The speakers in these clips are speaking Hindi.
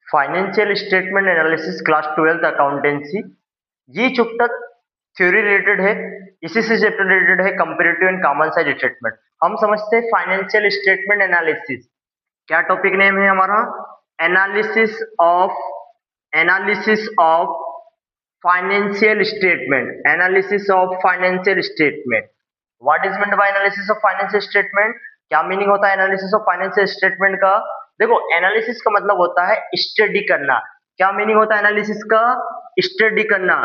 Financial statement analysis class 12th accountancy. ये चैप्टर थ्योरी रिलेटेड है। इसी से चैप्टर रिलेटेड है comparative and common size statement. हम समझते हैं फाइनेंशियल स्टेटमेंट एनालिसिस। क्या टॉपिक नेम है हमारा? Analysis of financial statement. Analysis of financial statement. What is meant by analysis of financial statement? क्या मीनिंग होता है एनालिसिस ऑफ फाइनेंशियल स्टेटमेंट का? देखो, एनालिसिस का मतलब होता है स्टडी करना। क्या मीनिंग होता है एनालिसिस का? स्टडी करना।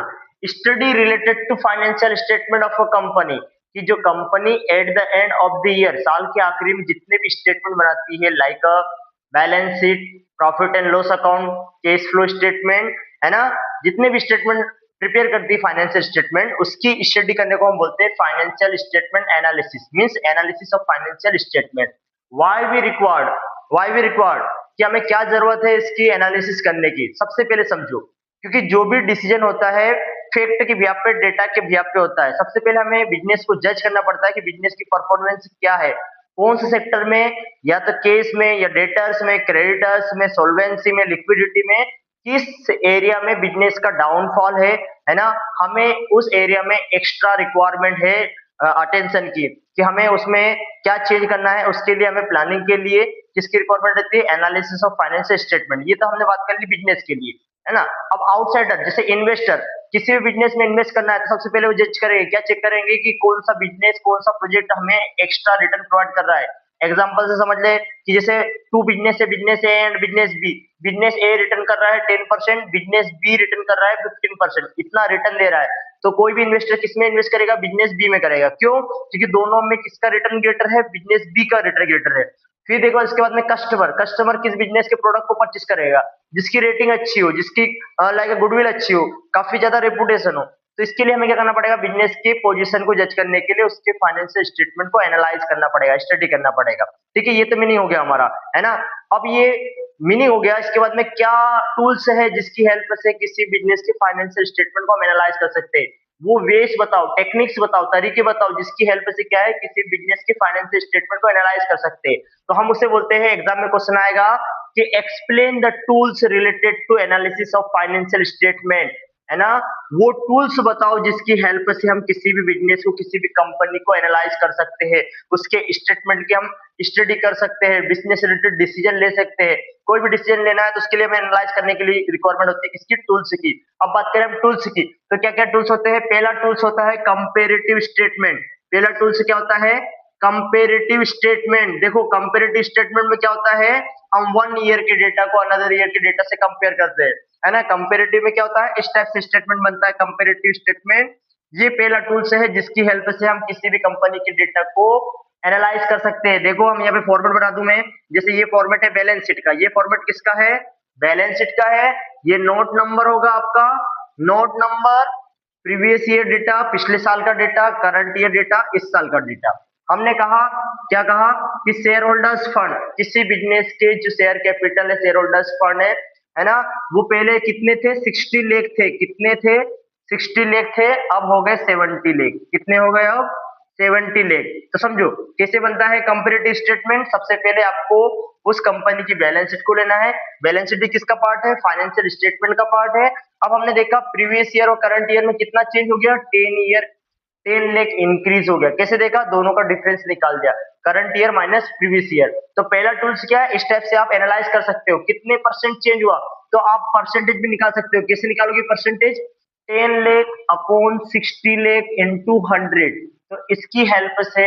Study related to financial statement of a company, कि जो company at the end of the year, साल के आखिरी में जितने भी स्टेटमेंट बनाती है, like a balance sheet, profit and loss account, cash flow statement, है ना, जितने भी स्टेटमेंट प्रिपेयर करती है फाइनेंशियल स्टेटमेंट, उसकी स्टडी करने को हम बोलते हैं financial statement analysis. Means analysis of financial statement. Why we required कि हमें क्या जरूरत है इसकी एनालिसिस करने की? सबसे पहले समझो, क्योंकि जो भी डिसीजन होता है फैक्ट के बिहाफ पे, डेटा के बिहाफ पे होता है। सबसे पहले हमें बिजनेस को जज करना पड़ता है कि बिजनेस की परफॉर्मेंस क्या है, कौन से सेक्टर में, या तो केस में, या डेटर्स में, क्रेडिटर्स में, सोल्वेंसी में, लिक्विडिटी में, किस एरिया में बिजनेस का डाउनफॉल है ना। हमें उस एरिया में एक्स्ट्रा रिक्वायरमेंट है अटेंशन की, कि हमें उसमें क्या चेंज करना है। उसके लिए हमें प्लानिंग के लिए किसकी रिक्वायरमेंट रहती है? Analysis of financial statement. ये तो हमने बात कर ली बिजनेस के लिए, है ना। अब आउटसाइडर जैसे इन्वेस्टर, किसी भी बिजनेस में इन्वेस्ट करना है तो सबसे पहले वो जज करेंगे, क्या चेक करेंगे कि कौन सा बिजनेस, कौन सा प्रोजेक्ट हमें एक्स्ट्रा रिटर्न प्रोवाइड कर रहा है। एग्जांपल से समझ ले कि जैसे टू बिजनेस है, business A and business B. Business A return कर रहा है 10%, बिजनेस बी रिटर्न कर रहा है 15%, इतना रिटर्न दे रहा है। तो कोई भी इन्वेस्टर किसमें इन्वेस्ट करेगा? बिजनेस बी में करेगा। क्यों? क्योंकि दोनों में किसका रिटर्न ग्रेटर है? बिजनेस बी का रिटर्न ग्रेटर है। फिर देखो इसके बाद में कस्टमर किस बिजनेस के प्रोडक्ट को परचेस करेगा? जिसकी रेटिंग अच्छी हो, जिसकी लाइक गुडविल अच्छी हो, काफी ज्यादा रेपुटेशन हो। तो इसके लिए हमें क्या करना पड़ेगा? बिजनेस के पोजीशन को जज करने के लिए उसके फाइनेंशियल स्टेटमेंट को एनालाइज करना पड़ेगा, स्टडी करना पड़ेगा। ठीक है, ये तो मीनिंग हो गया हमारा, है ना। अब ये मीनिंग हो गया, इसके बाद में क्या टूल्स है जिसकी हेल्प से किसी बिजनेस के फाइनेंशियल स्टेटमेंट को हम एनालाइज कर सकते हैं? वो वेज बताओ, टेक्निक्स बताओ, तरीके बताओ जिसकी हेल्प से क्या है किसी बिजनेस के फाइनेंशियल स्टेटमेंट को एनालाइज कर सकते हैं। तो हम उसे बोलते हैं, एग्जाम में क्वेश्चन आएगा कि explain the tools related to analysis of financial statement, है ना। वो टूल्स बताओ जिसकी हेल्प से हम किसी भी बिजनेस को, किसी भी कंपनी को एनालाइज कर सकते हैं, उसके स्टेटमेंट की हम स्टडी कर सकते हैं, बिजनेस रिलेटेड डिसीजन ले सकते हैं। कोई भी डिसीजन लेना है तो उसके लिए हमें एनालाइज करने के लिए रिक्वायरमेंट होती है किसकी? टूल्स की। अब बात करें हम टूल्स की, तो क्या क्या टूल्स होते हैं? पहला टूल्स होता है कंपेरेटिव स्टेटमेंट। पहला टूल्स क्या होता है? Comparative statement. देखो, कंपेरेटिव स्टेटमेंट में क्या होता है? हम 1 ईयर के डेटा को अनदर ईयर के डेटा से कंपेयर करते हैं, है ना। कंपेरेटिव में क्या होता है? इस टाइप से स्टेटमेंट बनता है कंपेरेटिव स्टेटमेंट। ये पहला टूल्स है जिसकी हेल्प से हम किसी भी कंपनी के डेटा को एनालाइज कर सकते हैं। देखो, हम यहाँ पे फॉर्मेट बना दूं मैं, जैसे ये फॉर्मेट है बैलेंस शीट का। ये फॉर्मेट किसका है? बैलेंस शीट का है। ये नोट नंबर होगा आपका, note number, previous year data, पिछले साल का डेटा, करंट ईयर डेटा, इस साल का डेटा। हमने कहा, क्या कहा कि शेयर होल्डर्स फंड, किसी बिजनेस के जो शेयर कैपिटल है, शेयर होल्डर्स फंड है ना, वो पहले कितने थे? 60 लाख थे। कितने थे? 60 लाख थे। अब हो गए 70 लाख। कितने हो गए अब? 70 लाख। तो समझो कैसे बनता है कंपैरेटिव स्टेटमेंट। सबसे पहले आपको उस कंपनी की बैलेंस शीट को लेना है। बैलेंस शीट भी किसका पार्ट है? फाइनेंशियल स्टेटमेंट का पार्ट है। अब हमने देखा प्रीवियस ईयर और करंट ईयर में कितना चेंज हो गया? 10 लाख इंक्रीज हो गया। कैसे देखा? दोनों का डिफरेंस निकाल दिया, current year minus previous year. तो पहला टूल्स क्या है? इस टाइप से आप एनालाइज कर सकते हो कितने परसेंट चेंज हुआ। तो आप परसेंटेज भी निकाल सकते हो। कैसे निकालोगे percentage? 10 lakh upon 60 lakh into 100। तो इसकी हेल्प से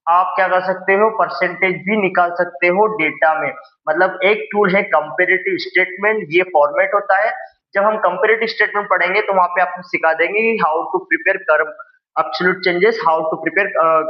आप क्या कर सकते हो? परसेंटेज भी निकाल सकते हो डेटा में। मतलब एक टूल है कंपेरेटिव स्टेटमेंट। ये फॉर्मेट होता है। जब हम कंपेरेटिव स्टेटमेंट पढ़ेंगे तो वहां पे आपको सिखा देंगे how to prepare absolute changes, how to prepare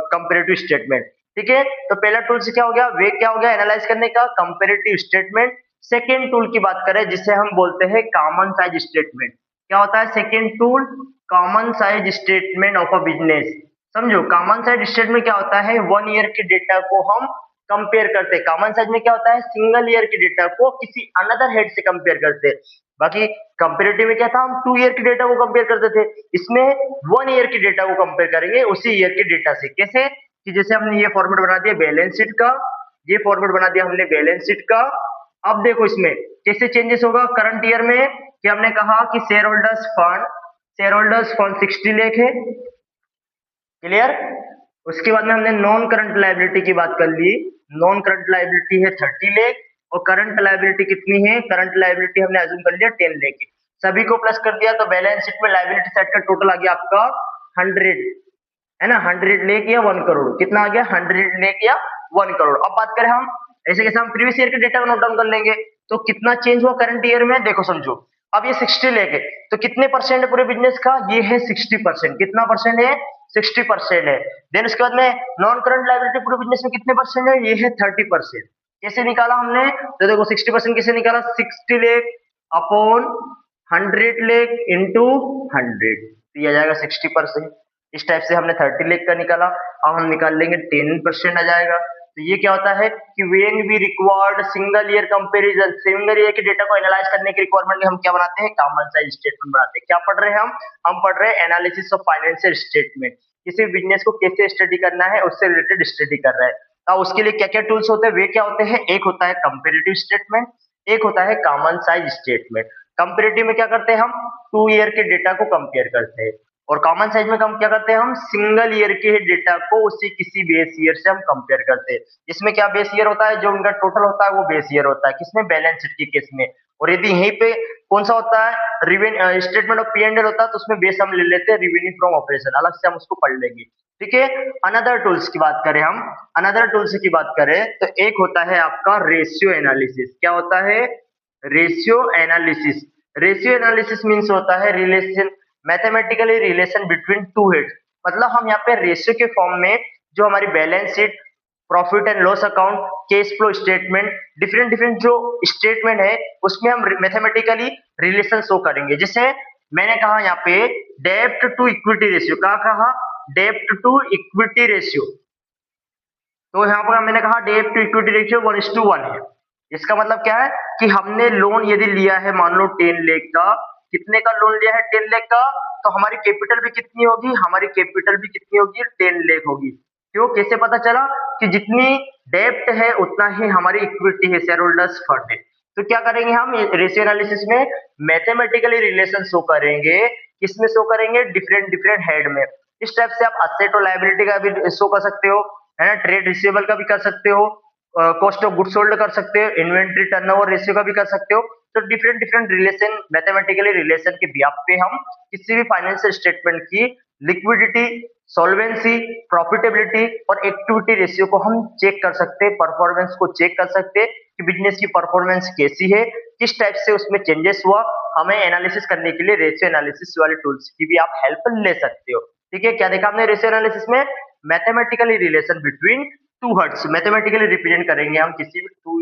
comparative statement. ठीक है, तो पहला टूल से क्या हो गया? वे क्या हो गया एनालाइज करने का? Comparative statement. सेकेंड टूल की बात करें जिसे हम बोलते हैं कॉमन साइज स्टेटमेंट। क्या होता है second tool? Common size statement of a business. समझो, कॉमन साइज स्टेटमेंट क्या होता है? 1 ईयर के डेटा को हम कंपेयर करते हैं। कॉमन साइज में क्या होता है? सिंगल ईयर के डेटा को किसी अनदर हेड से कंपेयर करते हैं। बाकी कंपेरेटिव में क्या था? हम 2 ईयर के डेटा को कंपेयर करते थे। इसमें 1 ईयर के डेटा को कंपेयर करेंगे उसी ईयर के डेटा से। कैसे? कि जैसे हमने ये फॉर्मेट बना दिया बैलेंस शीट का, ये फॉर्मेट बना दिया हमने बैलेंस शीट का। अब देखो इसमें कैसे चेंजेस होगा करंट ईयर में, कि हमने कहा कि शेयर होल्डर्स फंड 60 लाख है, क्लियर। उसके बाद में हमने नॉन करंट लायबिलिटी की बात कर ली, नॉन करंट लायबिलिटी है 30 लाख, और करंट लायबिलिटी कितनी है, करंट लायबिलिटी हमने अज्यूम कर लिया 10 लाख है। सभी को प्लस कर दिया तो बैलेंस शीट में लायबिलिटी साइड का टोटल आ गया आपका 100, है ना, 100 लाख या 1 करोड़, कितना आ गया 100 लाख या 1 करोड़। अब बात करें हम ऐसे कैसे, हम प्रीवियस ईयर के डेटा को नोट डाउन कर लेंगे, तो कितना चेंज हुआ करंट ईयर में, देखो समझो। अब ये 60 लाख है, तो कितने परसेंट है पूरे बिजनेस का, ये है 60%, कितना परसेंट है, 60% है। देन उसके बाद में नॉन करंट लायबिलिटी पूरे बिजनेस में कितने परसेंट है, ये है 30%। कैसे निकाला हमने, तो देखो 60% कैसे निकाला, 60 लाख अपॉन 100 लाख इंटू 100, तो ये आ जाएगा 60%। इस टाइप से हमने 30 लाख का निकाला। अब हम निकाल लेंगे 10% आ जाएगा। तो ये क्या होता है कि when we required single year comparison, single year के डेटा को एनालाइज करने की रिक्वायरमेंट में हम क्या बनाते हैं, कॉमन साइज स्टेटमेंट बनाते हैं। क्या पढ़ रहे हैं हम पढ़ रहे हैं एनालिसिस ऑफ फाइनेंशियल स्टेटमेंट, किसी बिजनेस को कैसे स्टडी करना है उससे रिलेटेड स्टडी कर रहा है। अब उसके लिए क्या क्या टूल्स होते हैं, वे क्या होते हैं, एक होता है कंपेरेटिव स्टेटमेंट, एक होता है कॉमन साइज स्टेटमेंट। कंपेरेटिव में क्या करते हैं, हम 2 ईयर के डेटा को कंपेयर करते हैं, और कॉमन साइज में हम क्या करते हैं, हम सिंगल ईयर के डेटा को उसी किसी बेस ईयर से हम कंपेयर करते हैं। इसमें क्या बेस ईयर होता है, जो उनका टोटल होता है वो बेस ईयर होता है, किसमें, बैलेंस शीट के केस में। और यदि यहीं पे कौन सा होता है, रिवेन्यू स्टेटमेंट ऑफ P&L होता है, तो उसमें बेस हम ले लेते हैं रिवेन्यू फ्रॉम ऑपरेशन, अलग से हम उसको पढ़ लेंगे, ठीक है। अनदर टूल्स की बात करें, हम अनदर टूल्स की बात करें तो एक होता है आपका रेशियो एनालिसिस। क्या होता है, ratio analysis. Ratio analysis means होता है relation, mathematically relation between two heads. मतलब हम यहाँ पे रेशियो के फॉर्म में जो हमारी balance sheet, profit and loss account, cash flow statement, different different जो स्टेटमेंट है उसमें हम मैथमेटिकली रिलेशन शो करेंगे। जैसे मैंने कहा यहाँ पे डेब्ट टू इक्विटी रेशियो, क्या कहा, डेब्ट टू इक्विटी रेशियो, तो यहाँ पर मैंने कहा डेब्ट टू इक्विटी रेशियो 1:1 है। इसका मतलब क्या है कि हमने लोन यदि लिया है मान लो 10 लाख का, कितने का लोन लिया है, 10 लाख का, तो हमारी कैपिटल भी कितनी होगी, हमारी कैपिटल भी कितनी होगी, 10 लाख होगी। क्यों, कैसे पता चला, कि जितनी डेब्ट है उतना ही हमारी इक्विटी है, शेयर होल्डर्स फंड है। तो क्या करेंगे हम रेशियो एनालिसिस में, मैथमेटिकली रिलेशन शो करेंगे, किसमें शो करेंगे, डिफरेंट डिफरेंट हेड में। इस टाइप से आप असेट और लायबिलिटी का भी शो कर सकते हो, है ना, ट्रेड रिसीवेबल का भी कर सकते हो, कॉस्ट ऑफ गुड्स सोल्ड कर सकते हो, इन्वेंट्री टर्नओवर रेशियो का भी कर सकते हो। तो different different relation, mathematically relation के बिहाफ पे हम किसी भी फाइनेंशियल स्टेटमेंट की लिक्विडिटी, सॉल्वेंसी, प्रॉफिटेबिलिटी और एक्टिविटी रेशियो को हम चेक कर सकते हैं, परफॉर्मेंस को चेक कर सकते हैं कि बिजनेस की परफॉर्मेंस कैसी है, किस टाइप से उसमें चेंजेस हुआ। हमें एनालिसिस करने के लिए रेशियो एनालिसिस वाले टूल्स की भी आप हेल्प ले सकते हो, ठीक है। क्या देखा हमने रेशियो एनालिसिस में, mathematically relation between two heads, mathematically represent करेंगे हम किसी भी टू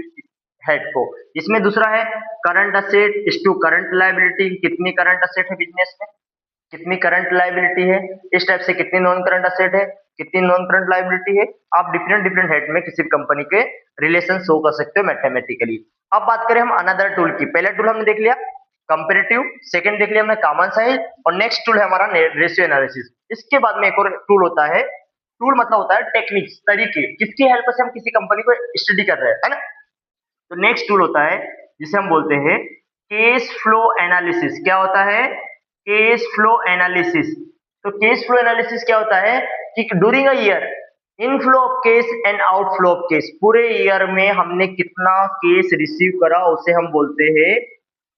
हेड को। इसमें दूसरा है current asset is to current liability, कितनी करंट असेट है बिजनेस में, कितनी करंट लायबिलिटी है, इस टाइप से कितनी नॉन करंट असेट है, कितनी नॉन करंट लायबिलिटी है। आप डिफरेंट डिफरेंट हेड में किसी भी कंपनी के रिलेशन शो कर सकते हो मैथमेटिकली। अब बात करें हम अनदर टूल की, पहला टूल हमने देख लिया कंपेरेटिव, सेकंड देख लिया हमने कॉमन साइज, और नेक्स्ट टूल है हमारा रेशियो एनालिसिस। इसके बाद में एक और टूल होता है, टूल मतलब होता है टेक्निक्स, तरीके, किसकी हेल्प से हम किसी कंपनी को स्टडी कर रहे हैं, है ना। तो नेक्स्ट टूल होता है जिसे हम बोलते हैं केस फ्लो एनालिसिस। क्या होता है, केस फ्लो एनालिसिस। तो केस फ्लो एनालिसिस क्या होता है कि during a year inflow of cash and outflow of case, पूरे ईयर में हमने कितना केस रिसीव करा उसे हम बोलते हैं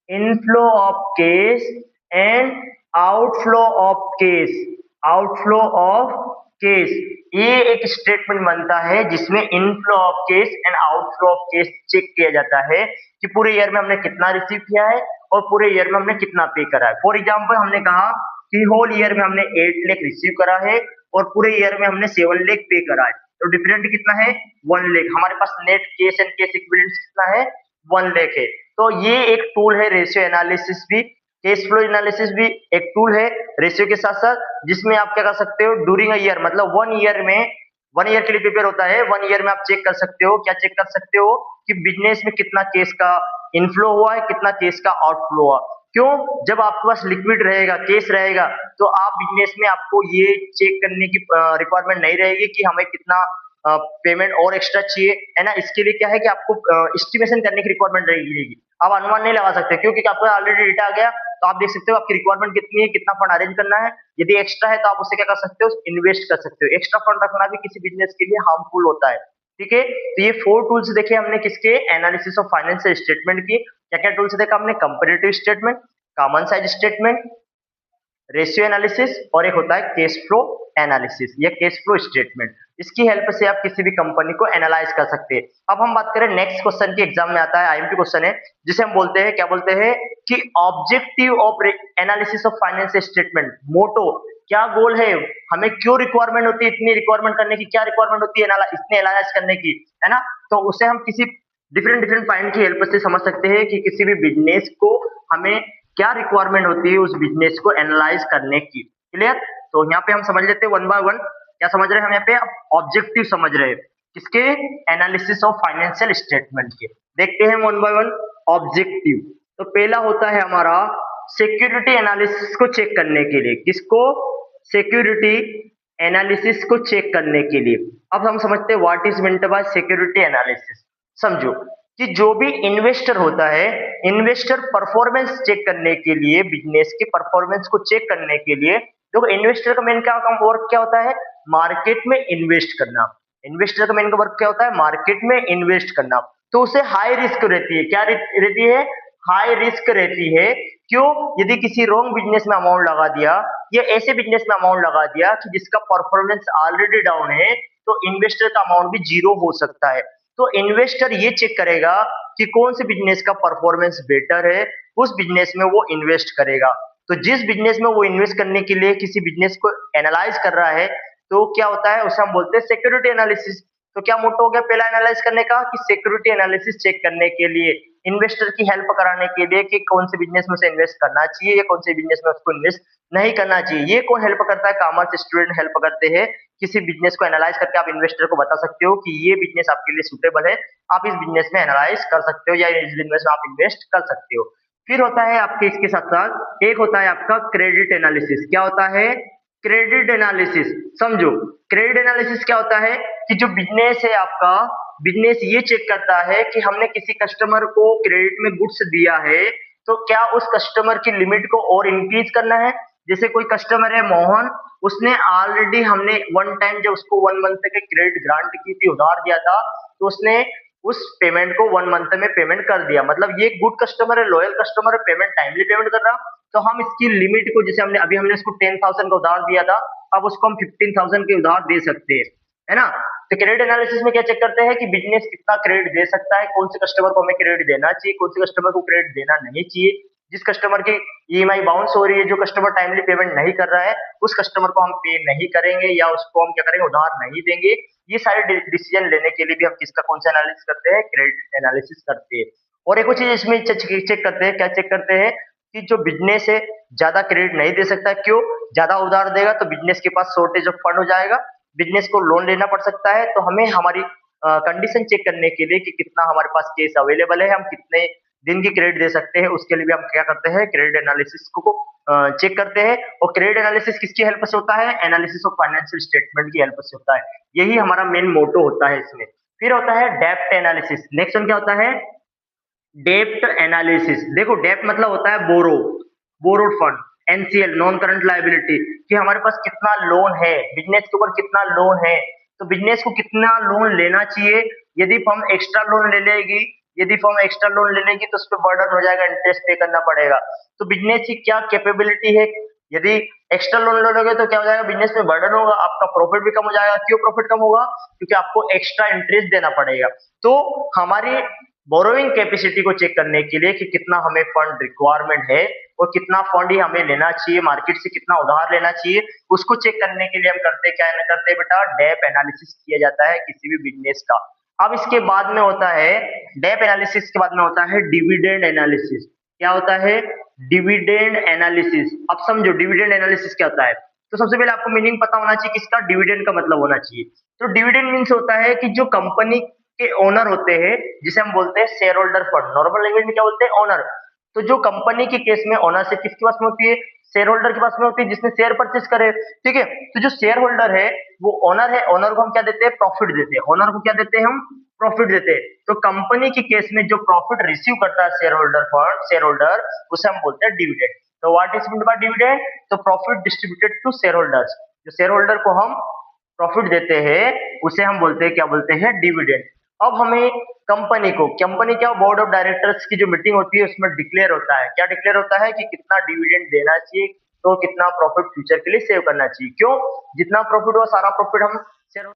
inflow of cash and outflow of cash, outflow of cash. ये एक स्टेटमेंट बनता है जिसमें inflow of cash and outflow of cash check किया जाता है कि पूरे ईयर में हमने कितना रिसीव किया है और पूरे ईयर में हमने कितना पे करा है। फॉर एग्जांपल हमने कहा कि होल ईयर में हमने 8 लाख रिसीव करा है और पूरे ईयर में हमने 7 लाख पे करा है, तो डिफरेंट कितना है, 1 लाख। हमारे पास net cash and cash equivalent कितना है, 1 लाख है। तो ये एक टूल है रेशियो एनालिसिस भी, कैश फ्लो एनालिसिस भी एक टूल है रेशियो के साथ साथ, जिसमें आप क्या कर सकते हो ड्यूरिंग अ ईयर, मतलब 1 ईयर में, 1 ईयर के लिए प्रिपेयर होता है, 1 ईयर में आप चेक कर सकते हो, क्या चेक कर सकते हो कि बिजनेस में कितना केस का इनफ्लो हुआ है, कितना केस का आउटफ्लो हुआ। क्यों, जब आपके पास लिक्विड रहेगा, केस रहेगा, तो आप बिजनेस में आपको ये चेक करने की रिक्वायरमेंट नहीं रहेगी कि हमें कितना पेमेंट और एक्स्ट्रा चाहिए, है ना, इसके लिए क्या है कि आपको एस्टिमेशन करने की रिक्वायरमेंट रहेगी। आप अनुमान नहीं लगा सकते, क्योंकि आपको ऑलरेडी डेटा आ गया, तो आप देख सकते हो आपकी रिक्वायरमेंट कितनी है, कितना फंड अरेंज करना है। यदि एक्स्ट्रा है तो आप उससे क्या कर सकते हो, इन्वेस्ट कर सकते हो। एक्स्ट्रा फंड रखना भी किसी बिजनेस के लिए हार्मफुल होता है। ठीक है, तो ये 4 टूल्स देखे हमने किसके, एनालिसिस ऑफ फाइनेंशियल स्टेटमेंट की। क्या क्या टूल्स देखा हमने, comparative statement, common size statement, ratio analysis, और एक होता है कैश फ्लो एनालिसिस या कैश फ्लो स्टेटमेंट। इसकी हेल्प से आप किसी भी कंपनी को एनालाइज कर सकते हैं। अब हम बात करें नेक्स्ट क्वेश्चन की, एग्जाम में आता है, आईएमपी क्वेश्चन है, जिसे हम बोलते हैं, क्या बोलते हैं कि objective of analysis of financial statement, motto, क्या गोल है, हमें क्यों रिक्वायरमेंट होती है, इतनी रिक्वायरमेंट करने की क्या रिक्वायरमेंट होती है इतने एनालाइज करने की, है ना। तो उसे हम किसी डिफरेंट डिफरेंट पॉइंट की हेल्प से समझ सकते हैं कि किसी भी बिजनेस को हमें क्या रिक्वायरमेंट होती है उस बिजनेस को एनालाइज करने की। क्लियर, तो यहाँ पे हम समझ लेते हैं वन बाय वन। क्या समझ रहे हैं हम यहाँ पे, ऑब्जेक्टिव समझ रहे हैं किसके, एनालिसिस ऑफ फाइनेंशियल स्टेटमेंट के। देखते हैं वन बाय वन ऑब्जेक्टिव। तो पहला होता है हमारा सिक्योरिटी एनालिसिस को चेक करने के लिए, किसको, सिक्योरिटी एनालिसिस को चेक करने के लिए। अब हम समझते हैं what is meant by security analysis. समझो कि जो भी इन्वेस्टर होता है, इन्वेस्टर परफॉर्मेंस चेक करने के लिए, बिजनेस के परफॉर्मेंस को चेक करने के लिए, देखो इन्वेस्टर का मेन क्या काम वर्क क्या होता है, मार्केट में इन्वेस्ट करना। इन्वेस्टर का मेन वर्क क्या होता है, मार्केट में इन्वेस्ट करना। तो उसे हाई रिस्क रहती है, क्या रहती है, हाई रिस्क रहती है। क्यों, यदि किसी रॉन्ग बिजनेस में अमाउंट लगा दिया या ऐसे बिजनेस में अमाउंट लगा दिया कि जिसका परफॉर्मेंस ऑलरेडी डाउन है, तो इन्वेस्टर का अमाउंट भी जीरो हो सकता है। तो इन्वेस्टर ये चेक करेगा कि कौन से बिजनेस का परफॉर्मेंस बेटर है, उस बिजनेस में वो इन्वेस्ट करेगा। तो जिस बिजनेस में वो इन्वेस्ट करने के लिए किसी बिजनेस को एनालाइज कर रहा है, तो क्या होता है, उसे हम बोलते हैं सिक्योरिटी एनालिसिस। तो क्या मोटो हो गया पहला एनालाइज करने का, कि सिक्योरिटी एनालिसिस चेक करने के लिए, इन्वेस्टर की हेल्प कराने के लिए कि कौन से बिजनेस में उसे इन्वेस्ट करना चाहिए या कौन से बिजनेस में उसको इन्वेस्ट नहीं करना चाहिए। ये कौन हेल्प करता है, कॉमर्स स्टूडेंट हेल्प करते हैं। किसी बिजनेस को एनालाइज करके आप इन्वेस्टर को बता सकते हो कि ये बिजनेस आपके लिए सुटेबल है, आप इस बिजनेस में एनालाइज कर सकते हो या इस बिजनेस में आप इन्वेस्ट कर सकते हो। फिर होता है आपके इसके साथ साथ एक होता है आपका क्रेडिट एनालिसिस। क्या होता है, क्रेडिट एनालिसिस। समझो क्रेडिट एनालिसिस क्या होता है, कि जो बिजनेस है आपका, बिजनेस ये चेक करता है कि हमने किसी कस्टमर को क्रेडिट में गुड्स दिया है, तो क्या उस कस्टमर की लिमिट को और इंक्रीज करना है। जैसे कोई कस्टमर है मोहन, उसने ऑलरेडी, हमने वन टाइम जब उसको 1 मंथ के क्रेडिट ग्रांट की थी, उधार दिया था, तो उसने उस पेमेंट को 1 मंथ में पेमेंट कर दिया। मतलब ये गुड कस्टमर है, लॉयल कस्टमर है, पेमेंट टाइमली पेमेंट कर रहा। तो हम इसकी लिमिट को, जैसे हमने उसको 10,000 का उधार दिया था, अब उसको हम 15,000 के उधार दे सकते हैं, है ना। तो क्रेडिट एनालिसिस में क्या चेक करते हैं कि बिजनेस कितना क्रेडिट दे सकता है, कौन से कस्टमर को हमें क्रेडिट देना चाहिए, कौन से कस्टमर को क्रेडिट देना नहीं चाहिए। जिस कस्टमर की ईएमआई बाउंस हो रही है, जो कस्टमर टाइमली पेमेंट नहीं कर रहा है, उस कस्टमर को हम पे नहीं करेंगे या उसको हम क्या करेंगे, उधार नहीं देंगे। ये सारे डिसीजन लेने के लिए भी हम किसका, कौन सा एनालिसिस करते हैं, क्रेडिट एनालिसिस करते हैं। और एक और चीज इसमें चेक करते हैं, क्या चेक करते हैं, कि जो बिजनेस है ज्यादा क्रेडिट नहीं दे सकता। क्यों, ज्यादा उधार देगा तो बिजनेस के पास शॉर्टेज ऑफ फंड हो जाएगा, बिजनेस को लोन लेना पड़ सकता है। तो हमें हमारी कंडीशन चेक करने के लिए कि कितना हमारे पास केस अवेलेबल है, हम कितने दिन की क्रेडिट दे सकते हैं, उसके लिए भी हम क्या करते हैं, क्रेडिट एनालिसिस को चेक करते हैं। और क्रेडिट एनालिसिस किसकी हेल्प से होता है, एनालिसिस ऑफ फाइनेंशियल स्टेटमेंट की हेल्प से होता है। यही हमारा मेन मोटो होता है इसमें। फिर होता है डेप्ट एनालिसिस। नेक्स्ट वन क्या होता है, डेप्ट एनालिसिस। देखो डेप्ट मतलब होता है borrowed fund, NCL, non current liability, कि हमारे पास कितना लोन है, बिजनेस के ऊपर कितना लोन है, तो बिजनेस को कितना लोन लेना चाहिए। यदि फर्म एक्स्ट्रा लोन ले लेगी, तो उस पर बर्डन हो जाएगा, इंटरेस्ट पे करना पड़ेगा। तो बिजनेस की क्या कैपेबिलिटी है, यदि एक्स्ट्रा लोन ले लोगे तो क्या हो जाएगा, बिजनेस में बर्डन होगा, आपका प्रॉफिट भी कम हो जाएगा। क्यों प्रॉफिट कम होगा, क्योंकि आपको एक्स्ट्रा इंटरेस्ट देना पड़ेगा। तो हमारी बोरोइंग कैपेसिटी को चेक करने के लिए कि कितना हमें फंड रिक्वायरमेंट है और कितना फंड ही हमें लेना चाहिए, मार्केट से कितना उधार लेना चाहिए, उसको चेक करने के लिए हम क्या करते हैं बेटा, डेप एनालिसिस किया जाता है किसी भी बिजनेस का। अब इसके बाद में होता है, डेप एनालिसिस के बाद में होता है डिविडेंड एनालिसिस। क्या होता है, डिविडेंड एनालिसिस। अब समझो डिविडेंड एनालिसिस क्या होता है। तो सबसे पहले आपको मीनिंग पता होना चाहिए किसका, डिविडेंड का मतलब होना चाहिए। तो डिविडेंड मीन्स होता है कि जो कंपनी के ओनर होते हैं, जिसे हम बोलते हैं share holder fund, normal language में क्या बोलते हैं, ओनर। तो जो कंपनी के केस में ओनरशिप किसके पास में होती है? शेयर होल्डर के पास में होती है, जिसने शेयर परचेज करे। ठीक है, तो जो शेयर होल्डर है वो ओनर है, ओनर को हम क्या देते हैं? प्रॉफिट देते हैं। ओनर को क्या देते हैं हम? प्रॉफिट देते हैं। तो कंपनी के केस में जो प्रॉफिट रिसीव करता है शेयर होल्डर, उसे हम बोलते हैं डिविडेंड। तो what is mean by dividend? तो profit distributed to shareholders. जो शेयर होल्डर को हम प्रॉफिट देते हैं उसे हम बोलते हैं, क्या बोलते हैं? डिविडेंड। अब हमें कंपनी क्या, बोर्ड ऑफ डायरेक्टर्स की जो मीटिंग होती है उसमें डिक्लेयर होता है, क्या डिक्लेयर होता है? कि कितना डिविडेंड देना चाहिए, तो कितना प्रॉफिट फ्यूचर के लिए सेव करना चाहिए। क्यों? जितना प्रॉफिट हुआ सारा प्रॉफिट हम शेयर